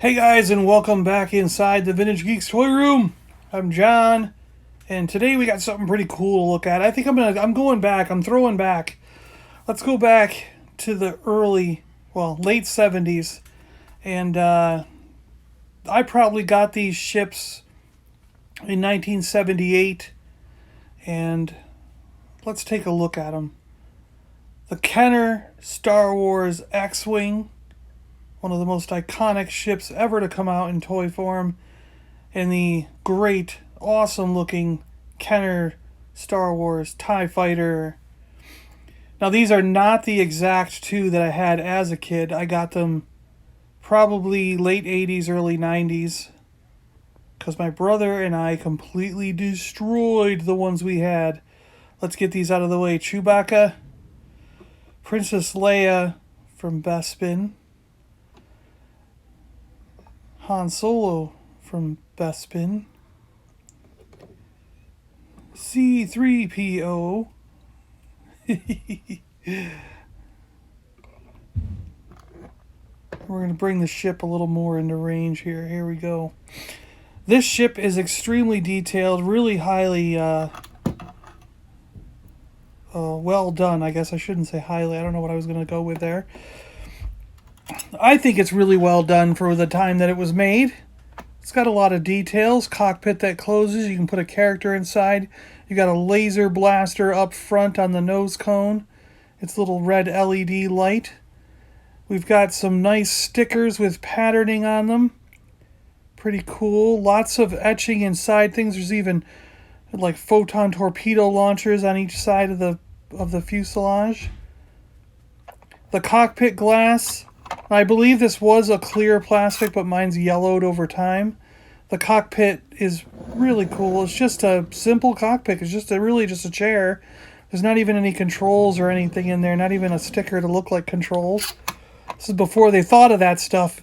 Hey guys, and welcome back inside the Vintage Geek's toy room. I'm John, and today we got something pretty cool to look at. I think I'm throwing back. Let's go back to the late 70s, and I probably got these ships in 1978, and let's take a look at them. The Kenner Star Wars X-Wing, one of the most iconic ships ever to come out in toy form, and the great, awesome-looking Kenner Star Wars TIE Fighter. Now, these are not the exact two that I had as a kid. I got them probably late 80s, early 90s, because my brother and I completely destroyed the ones we had. Let's get these out of the way. Chewbacca, Princess Leia from Bespin, Han Solo from Bespin, C-3PO, we're going to bring the ship a little more into range here. Here we go. This ship is extremely detailed, really highly well done. I guess I shouldn't say highly. I don't know what I was going to go with there. I think it's really well done for the time that it was made. It's got a lot of details. Cockpit that closes. You can put a character inside. You got a laser blaster up front on the nose cone. It's a little red LED light. We've got some nice stickers with patterning on them. Pretty cool. Lots of etching inside things. There's even like photon torpedo launchers on each side of the fuselage. The cockpit glass, I believe this was a clear plastic, but mine's yellowed over time. The cockpit is really cool. It's just a simple cockpit. It's just a chair. There's not even any controls or anything in there, not even a sticker to look like controls. This is before they thought of that stuff.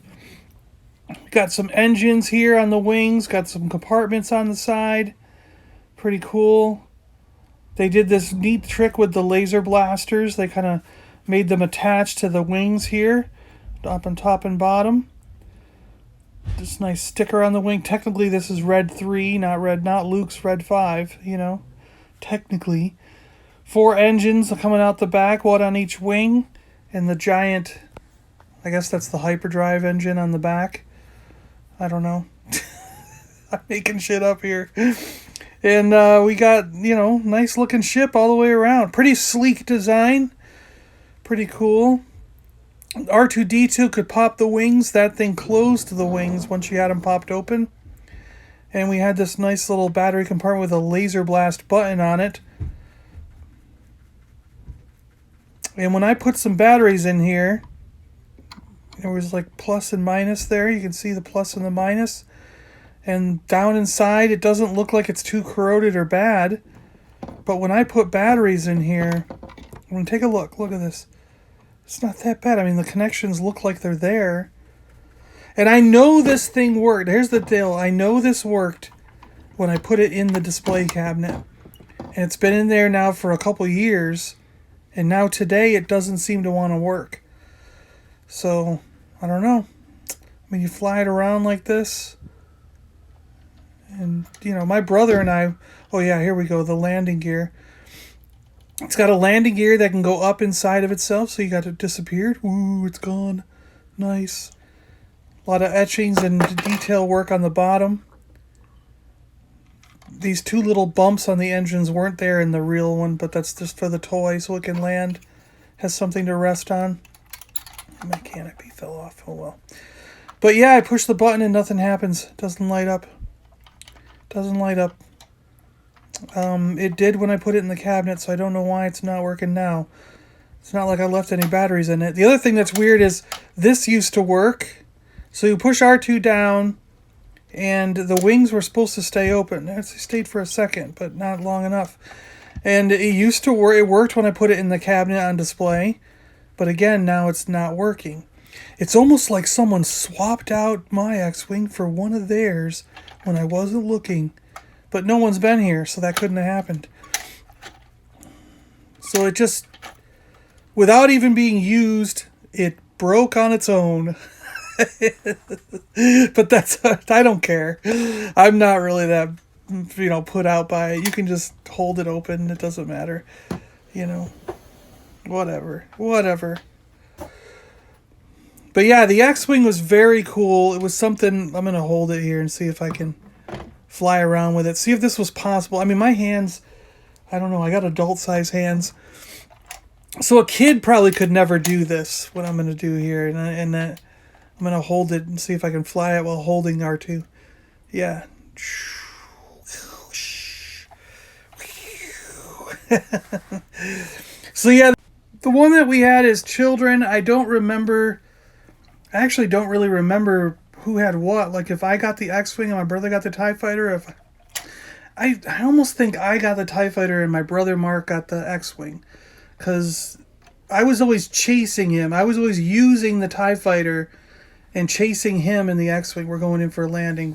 Got some engines here on the wings, got some compartments on the side. Pretty cool. They did this neat trick with the laser blasters. They kind of made them attach to the wings here, up on top and bottom. This nice sticker on the wing. Technically, this is red 3, not Luke's red 5, technically. 4 engines coming out the back, one on each wing, and the giant, I guess that's the hyperdrive engine on the back. I don't know. I'm making shit up here. And we got, nice looking ship all the way around. Pretty sleek design. Pretty cool. R2-D2 could pop the wings. That thing closed the wings once you had them popped open. And we had this nice little battery compartment with a laser blast button on it. And when I put some batteries in here, there was like plus and minus there. You can see the plus and the minus. And down inside, it doesn't look like it's too corroded or bad. But when I put batteries in here, I'm going to take a look. Look at this. It's not that bad. I mean, the connections look like they're there. And I know this thing worked. Here's the deal. I know this worked when I put it in the display cabinet. And it's been in there now for a couple years. And now today, it doesn't seem to want to work. So, I don't know. I mean, you fly it around like this. And, my brother and I... Oh, yeah, here we go. The landing gear. It's got a landing gear that can go up inside of itself, so you got it disappeared. Ooh, it's gone. Nice. A lot of etchings and detail work on the bottom. These 2 little bumps on the engines weren't there in the real one, but that's just for the toy, so it can land. Has something to rest on. My canopy fell off. Oh, well. But yeah, I push the button and nothing happens. Doesn't light up. Doesn't light up. It did when I put it in the cabinet, so I don't know why it's not working now. It's not like I left any batteries in it. The other thing that's weird is this used to work. So you push R2 down, and the wings were supposed to stay open. It stayed for a second, but not long enough. And it used to work. It worked when I put it in the cabinet on display. But again, now it's not working. It's almost like someone swapped out my X-Wing for one of theirs when I wasn't looking. But no one's been here, so that couldn't have happened. So it just, without even being used, it broke on its own. But that's, I don't care. I'm not really that, put out by it. You can just hold it open. It doesn't matter. Whatever. But yeah, the X-Wing was very cool. It was something, I'm going to hold it here and see if I can fly around with it. See if this was possible. I mean, my hands, I don't know, I got adult size hands. So a kid probably could never do this, what I'm going to do here. And I'm going to hold it and see if I can fly it while holding R2. Yeah. So yeah, the one that we had as children, I actually don't really remember who had what. Like if I got the X-Wing and my brother got the TIE Fighter, I almost think I got the TIE Fighter and my brother Mark got the X-Wing. Because I was always chasing him. I was always using the TIE Fighter and chasing him in the X-Wing. We're going in for a landing.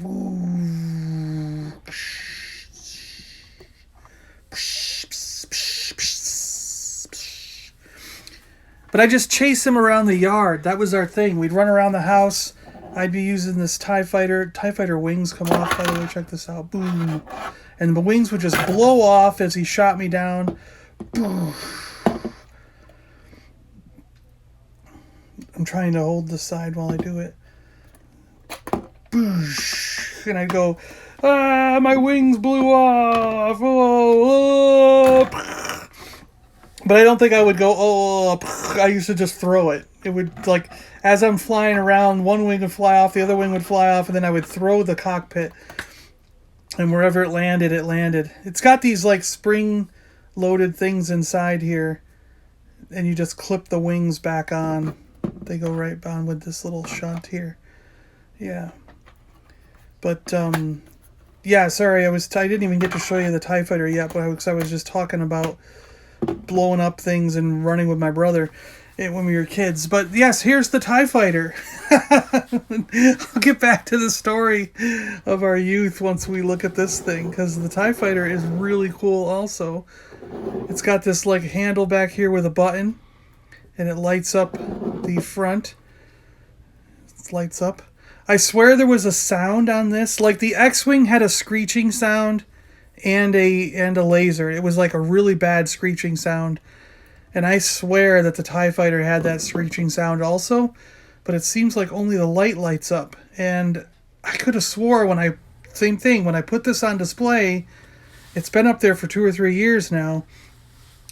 But I just chase him around the yard. That was our thing. We'd run around the house. I'd be using this TIE Fighter. TIE Fighter wings come off, by the way. Check this out. Boom. And the wings would just blow off as he shot me down. Boom. I'm trying to hold the side while I do it. Boosh. And I'd go, my wings blew off. Oh. But I don't think I would go, I used to just throw it. It would, like, as I'm flying around, one wing would fly off, the other wing would fly off, and then I would throw the cockpit. And wherever it landed, it landed. It's got these, like, spring-loaded things inside here. And you just clip the wings back on. They go right on with this little shunt here. Yeah. But, yeah, sorry, I didn't even get to show you the TIE Fighter yet, because I was just talking about blowing up things and running with my brother when we were kids. But yes, here's the TIE Fighter. I'll get back to the story of our youth once we look at this thing, because the TIE Fighter is really cool also. It's got this like handle back here with a button, and it lights up the front. It lights up. I swear there was a sound on this. Like the X-Wing had a screeching sound and a laser. It was like a really bad screeching sound. And I swear that the TIE Fighter had that screeching sound also, but it seems like only the light lights up. And I could have swore when I put this on display, it's been up there for 2 or 3 years now,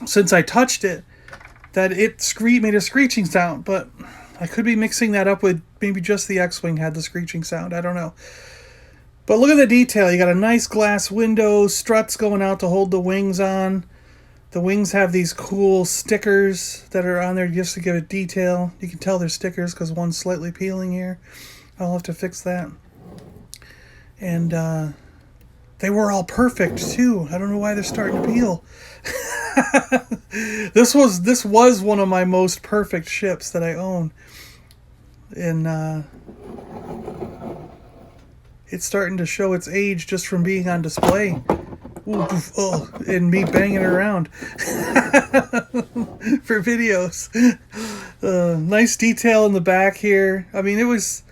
since I touched it, that it made a screeching sound. But I could be mixing that up with maybe just the X-Wing had the screeching sound. I don't know. But look at the detail. You got a nice glass window, struts going out to hold the wings on. The wings have these cool stickers that are on there just to give it detail. You can tell they're stickers because one's slightly peeling here. I'll have to fix that. And they were all perfect too. I don't know why they're starting to peel. This was one of my most perfect ships that I own. And it's starting to show its age just from being on display. Ooh, and me banging it around for videos. Nice detail in the back here. I mean, it was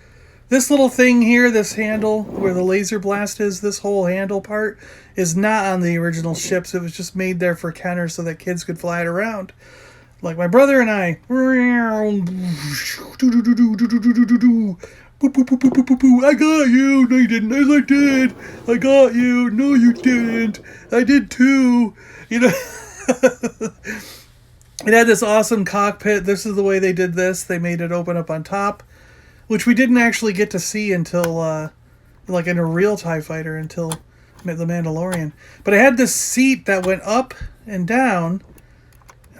this little thing here, this handle where the laser blast is, this whole handle part is not on the original ships. It was just made there for Kenner so that kids could fly it around. Like my brother and I. I got you. No, you didn't. Yes, I did. I got you. No, you didn't. I did too. It had this awesome cockpit. This is the way they did this. They made it open up on top, which we didn't actually get to see until, like in a real TIE Fighter, until The Mandalorian. But it had this seat that went up and down.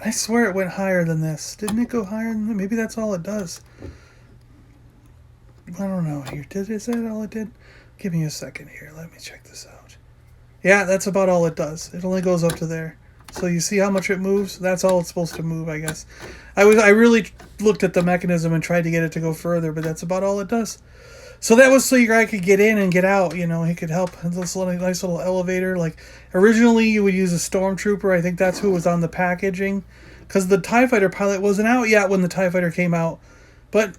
I swear it went higher than this. Didn't it go higher than that? Maybe that's all it does. I don't know here. Is that all it did? Give me a second here. Let me check this out. Yeah, that's about all it does. It only goes up to there. So you see how much it moves? That's all it's supposed to move, I guess. I really looked at the mechanism and tried to get it to go further, but that's about all it does. So that was so your guy could get in and get out. He could help. This nice little elevator. Like originally, you would use a stormtrooper. I think that's who was on the packaging, because the TIE Fighter pilot wasn't out yet when the TIE Fighter came out. But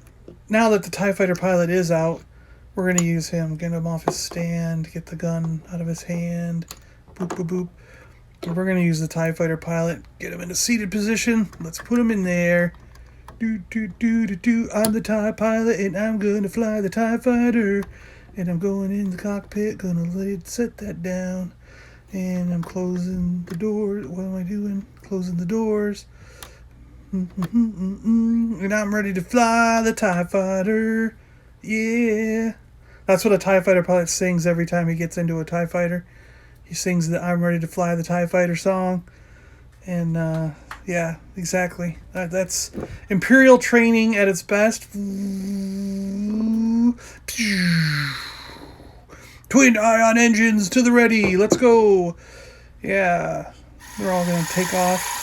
now that the TIE Fighter pilot is out, we're going to use him. Get him off his stand, get the gun out of his hand. Boop, boop, boop. And we're going to use the TIE Fighter pilot. Get him in a seated position. Let's put him in there. Do, do, do, do, do. I'm the TIE pilot, and I'm going to fly the TIE Fighter. And I'm going in the cockpit, going to set that down. And I'm closing the door. What am I doing? Closing the doors. And I'm ready to fly the TIE Fighter. Yeah. That's what a TIE Fighter pilot sings every time he gets into a TIE Fighter. He sings the I'm ready to fly the TIE Fighter song. And, yeah, exactly. That's Imperial training at its best. Twin ion engines to the ready. Let's go. Yeah. We're all going to take off.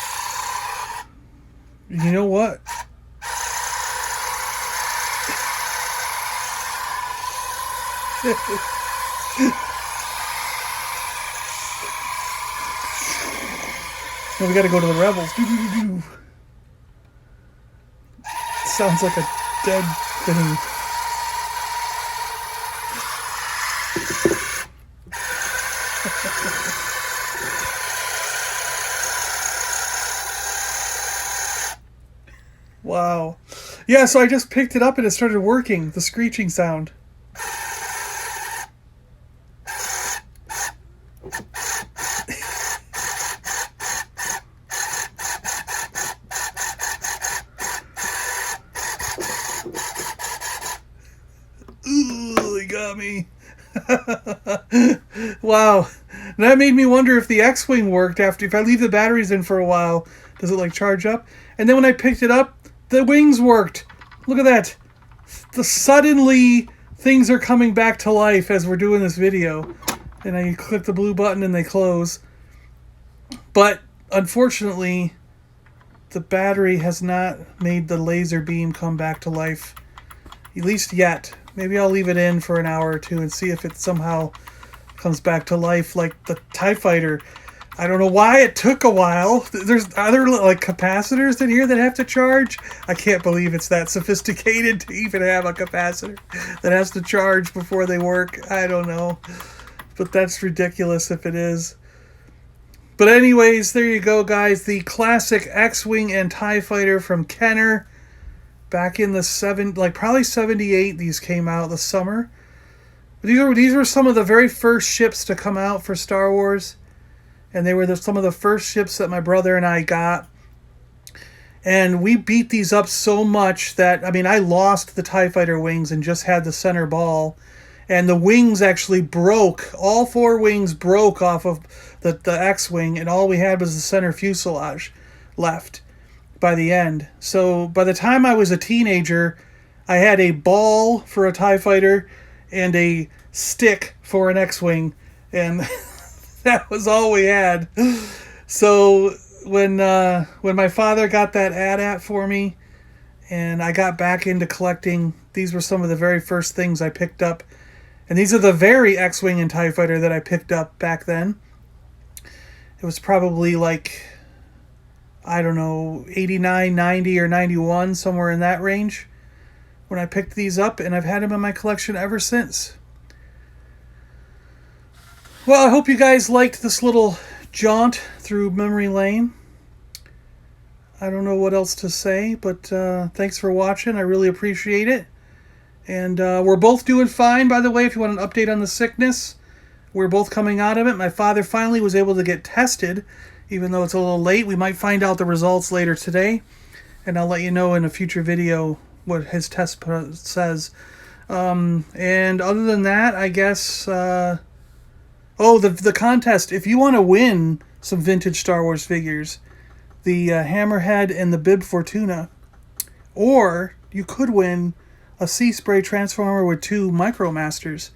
You know what? Now we gotta go to the rebels. Sounds like a dead thing. Wow. Yeah, so I just picked it up and it started working. The screeching sound. Ooh, he got me. Wow. That made me wonder if the X-Wing worked after. If I leave the batteries in for a while, does it like charge up? And then when I picked it up, the wings worked. Look at that. Suddenly, things are coming back to life as we're doing this video. And I click the blue button and they close. But, unfortunately, the battery has not made the laser beam come back to life. At least yet. Maybe I'll leave it in for an hour or two and see if it somehow comes back to life like the TIE Fighter. I don't know why it took a while. There's other like capacitors in here that have to charge. I can't believe it's that sophisticated to even have a capacitor that has to charge before they work. I don't know. But that's ridiculous if it is. But anyways, there you go, guys. The classic X-Wing and TIE Fighter from Kenner. Back in the probably 78, these came out this summer. These were some of the very first ships to come out for Star Wars. And they were some of the first ships that my brother and I got. And we beat these up so much that, I mean, I lost the TIE Fighter wings and just had the center ball. And the wings actually broke. All four wings broke off of the X-Wing. And all we had was the center fuselage left by the end. So by the time I was a teenager, I had a ball for a TIE Fighter and a stick for an X-Wing, and that was all we had. So when my father got that AT-AT for me and I got back into collecting, these were some of the very first things I picked up. And these are the very X-Wing and TIE Fighter that I picked up back then. It was probably like, I don't know, 89, 90, or 91, somewhere in that range when I picked these up, and I've had them in my collection ever since. Well, I hope you guys liked this little jaunt through memory lane. I don't know what else to say, but thanks for watching. I really appreciate it. And we're both doing fine, by the way, if you want an update on the sickness. We're both coming out of it. My father finally was able to get tested. Even though it's a little late, we might find out the results later today. And I'll let you know in a future video what his test says. And other than that, I guess... the contest. If you want to win some vintage Star Wars figures, the Hammerhead and the Bib Fortuna, or you could win a Sea Spray Transformer with 2 Micromasters.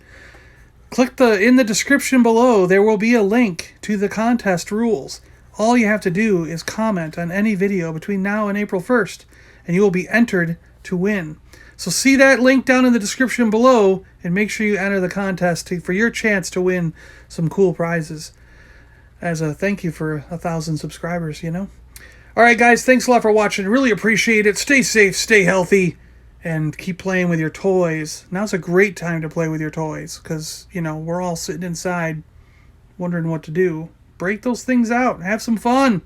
Click in the description below. There will be a link to the contest rules. All you have to do is comment on any video between now and April 1st, and you will be entered to win. So see that link down in the description below, and make sure you enter the contest for your chance to win some cool prizes. As a thank you for 1,000 subscribers, you know. Alright guys, thanks a lot for watching. Really appreciate it. Stay safe, stay healthy, and keep playing with your toys. Now's a great time to play with your toys because, you know, we're all sitting inside wondering what to do. Break those things out. Have some fun.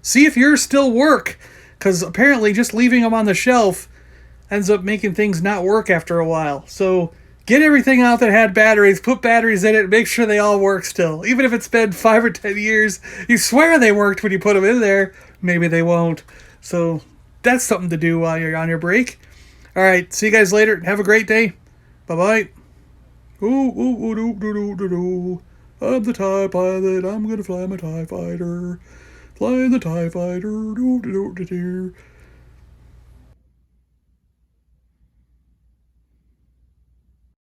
See if yours still work, because apparently just leaving them on the shelf ends up making things not work after a while. So get everything out that had batteries, put batteries in it, make sure they all work still. Even if it's been 5 or 10 years, you swear they worked when you put them in there, maybe they won't. So that's something to do while you're on your break. All right, see you guys later. Have a great day. Bye-bye. Ooh, ooh, ooh, doo, doo, doo, doo, doo. I'm the TIE pilot. I'm going to fly my TIE fighter. Flying the TIE fighter. Doo, doo, doo, doo, doo.